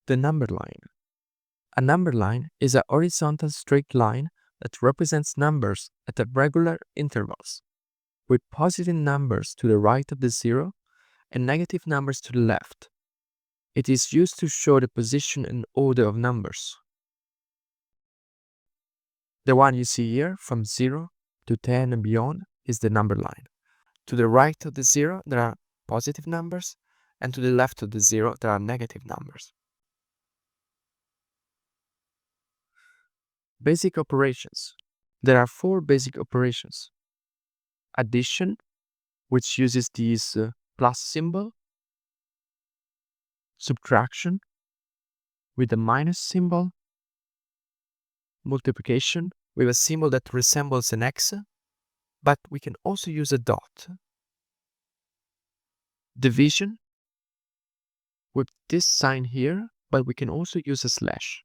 The number line. A number line is a horizontal straight line that represents numbers at regular intervals, with positive numbers to the right of the zero and negative numbers to the left. It is used to show the position and order of numbers. The one you see here, from 0 to 10 and beyond, is the number line. To the right of the 0, there are positive numbers, and to the left of the 0, there are negative numbers. Basic operations. There are 4 basic operations. Addition, which uses this plus symbol. Subtraction, with a minus symbol. Multiplication, with a symbol that resembles an X, but we can also use a dot. Division, with this sign here, but we can also use a slash.